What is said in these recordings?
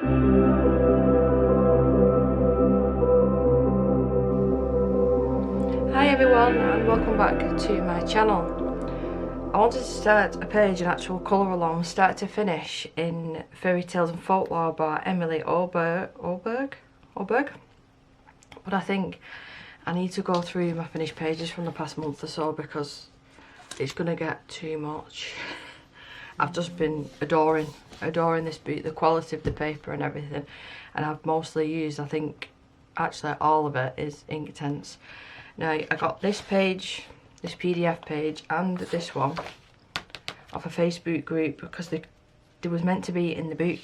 Hi everyone and welcome back to my channel. I wanted to start a page, an actual colour along, start to finish, in Fairy Tales and Folklore by Emelie Oberg. But I think I need to go through my finished pages from the past month or so because it's going to get too much. I've just been adoring this book, the quality of the paper and everything, and I've mostly used, I think actually all of it is Inktense. Now I got this page, this PDF page, and this one off a Facebook group because they was meant to be in the book,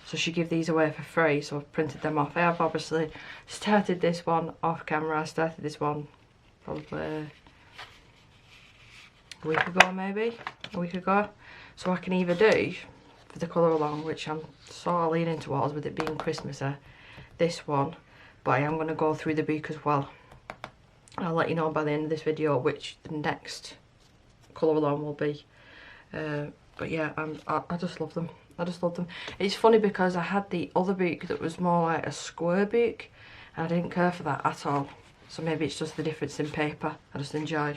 so she gave these away for free, so I've printed them off. I have obviously started this one off camera. I started this one probably a week ago, maybe a week ago, so I can either do for the colour along, which I'm sort of leaning towards with it being Christmassy, this one, but I am going to go through the book as well. I'll let you know by the end of this video which the next colour along will be. But yeah, I just love them. I just love them. It's funny because I had the other book that was more like a square book and I didn't care for that at all. So maybe it's just the difference in paper. I just enjoy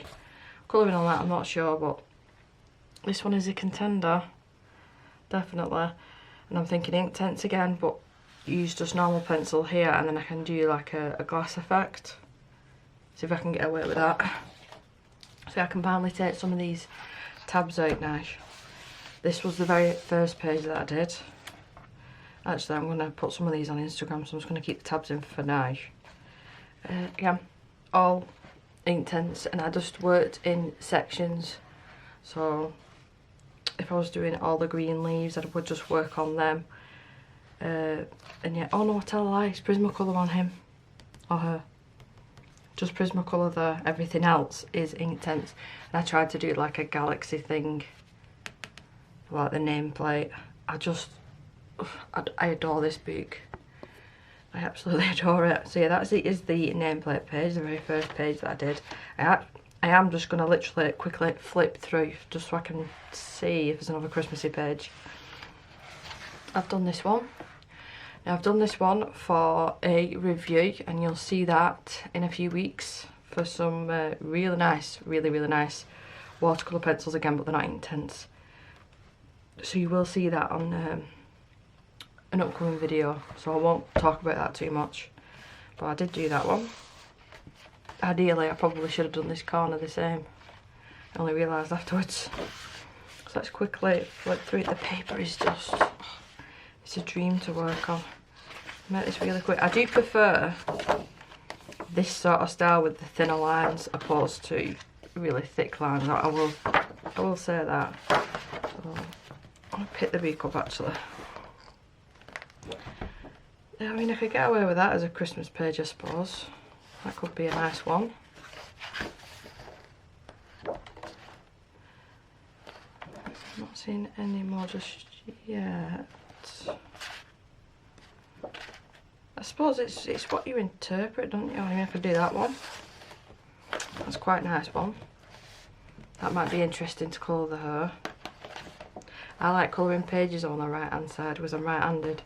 colouring on that, I'm not sure, but this one is a contender, definitely. And I'm thinking Inktense again, but use just normal pencil here and then I can do like a glass effect. See if I can get away with that. So I can finally take some of these tabs out now. This was the very first page that I did. Actually, I'm going to put some of these on Instagram, so I'm just going to keep the tabs in for now. Yeah, all Inktense, and I just worked in sections. So if I was doing all the green leaves, I would just work on them. And yeah, oh no, I tell a lie, it's Prismacolor on him or her. Just Prismacolor there, everything else is Inktense. And I tried to do like a galaxy thing, like the nameplate. I adore this book. I absolutely adore it. So yeah, that is the nameplate page, the very first page that I did. I am just going to literally quickly flip through just so I can see if there's another Christmassy page. I've done this one. Now I've done this one for a review and you'll see that in a few weeks for some really nice watercolour pencils again, but they're not Inktense. So you will see that on an upcoming video, so I won't talk about that too much. But I did do that one. Ideally I probably should have done this corner the same. I only realised afterwards. So let's quickly flip through it. The paper is just... it's a dream to work on. Make this really quick. I do prefer this sort of style with the thinner lines opposed to really thick lines. I will say that. So I'll pick the book up actually. I mean, I could get away with that as a Christmas page, I suppose. That could be a nice one. I'm not seeing any more just yet. I suppose it's what you interpret, don't you? I mean, I could do that one. That's quite a nice one. That might be interesting to colour the hair. I like colouring pages on the right hand side because I'm right handed.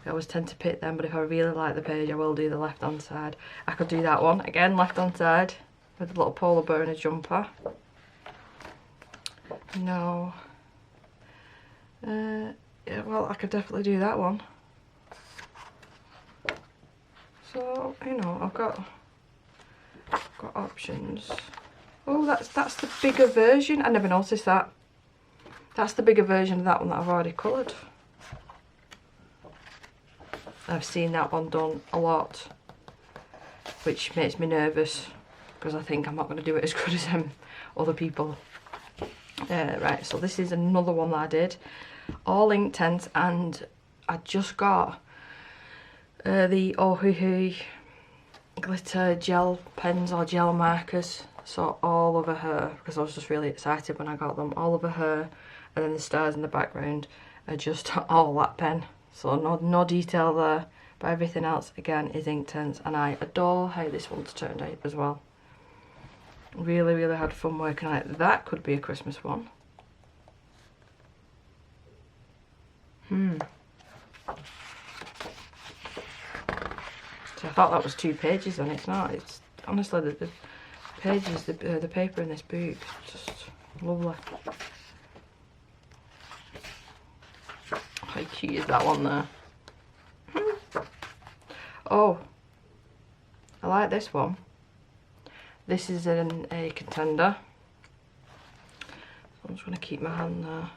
I always tend to pick them, but if I really like the page I will do the left hand side. I could do that one, again left hand side, with a little polar bear and a jumper. No. Yeah, well, I could definitely do that one. So, you know, I've got options. Oh, that's the bigger version. I never noticed that. That's the bigger version of that one that I've already coloured. I've seen that one done a lot, which makes me nervous because I think I'm not going to do it as good as other people. Right, so this is another one that I did, all Inktense, and I just got the Ohuhu glitter gel pens or gel markers, so all over her, because I was just really excited when I got them, all over her, and then the stars in the background are just all that pen. So no detail there, but everything else again is Inktense, and I adore how this one's turned out as well. Really had fun working on it. That could be a Christmas one. So I thought that was 2 pages and it's not. It's honestly the pages, the paper in this book is just lovely. How cute is that one there? Oh, I like this one. This is a contender. So I'm just going to keep my hand there.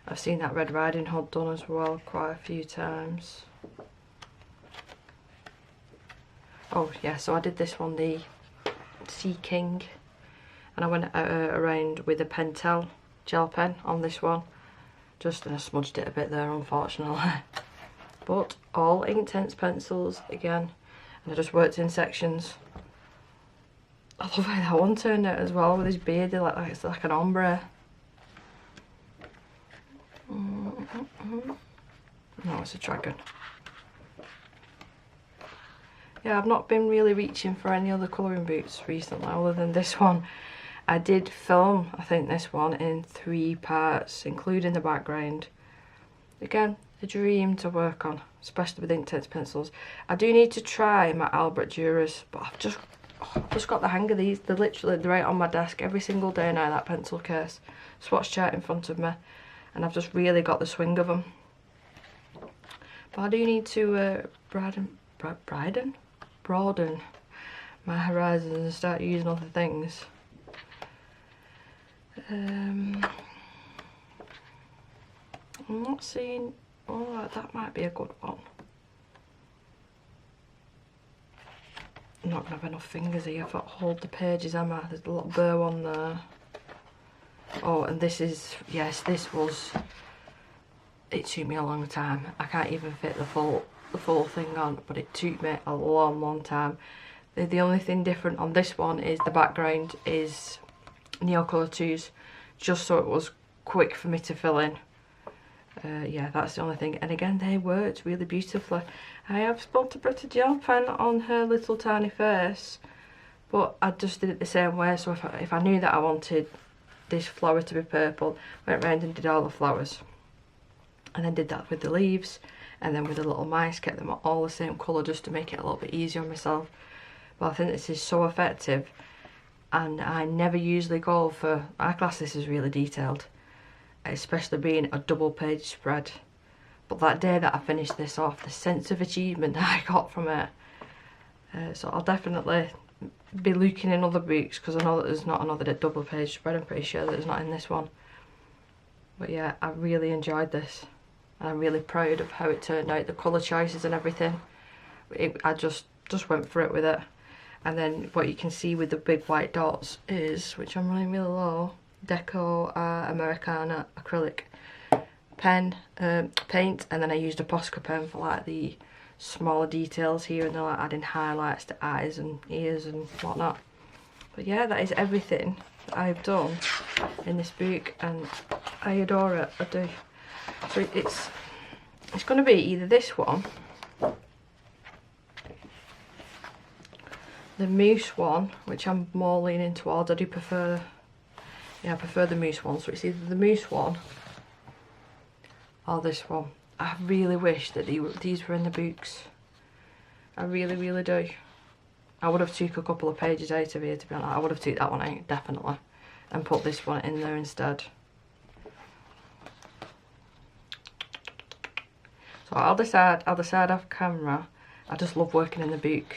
I've seen that Red Riding Hood done as well quite a few times. Oh yeah, so I did this one, the Sea King, and I went around with a Pentel gel pen on this one. Just and I smudged it a bit there, unfortunately. But all Inktense pencils again, and I just worked in sections. I love how that one turned out as well with his beard, like it's like an ombre. No, it's a dragon. Yeah, I've not been really reaching for any other colouring books recently other than this one. I did film, I think, this one in 3 parts, including the background. Again, a dream to work on, especially with Inktense pencils. I do need to try my Albert Duras, but I've just got the hang of these. They're literally right on my desk every single day now, that pencil case. Swatch chart in front of me, and I've just really got the swing of them. But I do need to broaden my horizons and start using other things. I'm not seeing. Oh, that might be a good one. I'm not gonna have enough fingers here if I hold the pages, am I? There's a little burr one there. Oh, and this is, yes, this was, it took me a long time. I can't even fit the full thing on, but it took me a long time. The only thing different on this one is the background is Neocolor 2s, just so it was quick for me to fill in. Yeah, that's the only thing. And again, they worked really beautifully. I have spelt a Brita gel pen on her little tiny face, but I just did it the same way. So if I knew that I wanted this flower to be purple, went round and did all the flowers, and then did that with the leaves, and then with the little mice, kept them all the same colour just to make it a little bit easier on myself. But I think this is so effective, and I never usually go for, I class this as really detailed, especially being a double page spread. But that day that I finished this off, the sense of achievement that I got from it, so I'll definitely be looking in other books, because I know that there's not another double page spread. I'm pretty sure that there's not in this one. But yeah, I really enjoyed this, and I'm really proud of how it turned out, the colour choices and everything. I just went for it with it. And then what you can see with the big white dots is, which I'm running really low, Deco Americana acrylic pen, paint, and then I used a Posca pen for like the smaller details here and there, like adding highlights to eyes and ears and whatnot. But yeah, that is everything that I've done in this book, and I adore it, I do. So it's going to be either this one, the moose one, which I'm more leaning towards. I do prefer, yeah, I prefer the moose one. So it's either the moose one or this one. I really wish that these were in the books. I really do. I would have took a couple of pages out of here, to be honest. I would have took that one out, definitely, and put this one in there instead. So I'll decide off camera. I just love working in the book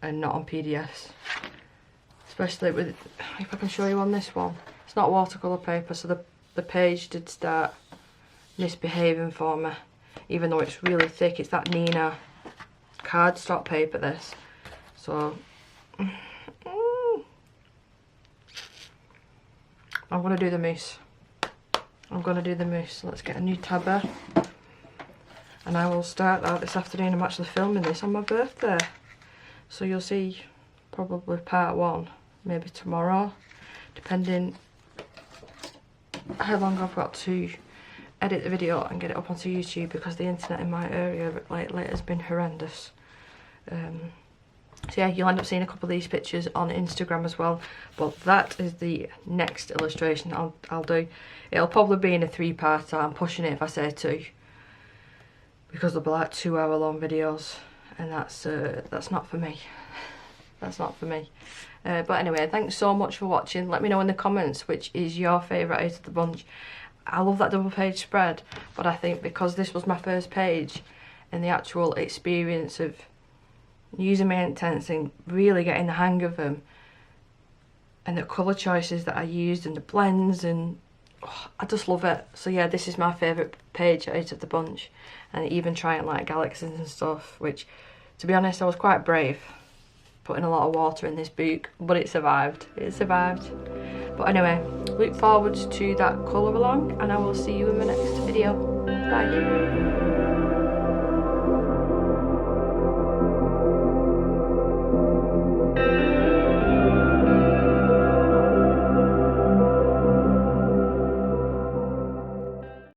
and not on PDFs, especially with, if I can show you on this one, it's not watercolour paper, so the page did start misbehaving for me, even though it's really thick. It's that Nina cardstock paper, this. So I'm gonna do the moose. So let's get a new tab there, and I will start that this afternoon. I'm actually filming this on my birthday, so you'll see probably part 1 maybe tomorrow, depending how long I've got to edit the video and get it up onto YouTube, because the internet in my area lately has been horrendous. So yeah, you'll end up seeing a couple of these pictures on Instagram as well. But that is the next illustration I'll do. It'll probably be in a 3-parter. I'm pushing it if I say 2, because they'll be like 2-hour-long videos, and that's not for me. That's not for me. But anyway, thanks so much for watching. Let me know in the comments which is your favourite out of the bunch. I love that double page spread, but I think because this was my first page and the actual experience of using my intents and really getting the hang of them, and the colour choices that I used and the blends, and I just love it. So yeah, this is my favourite page out of the bunch. And even trying like galaxies and stuff, which to be honest I was quite brave putting a lot of water in this book, but it survived. It survived. But anyway, look forward to that colour along, and I will see you in the next video. Bye.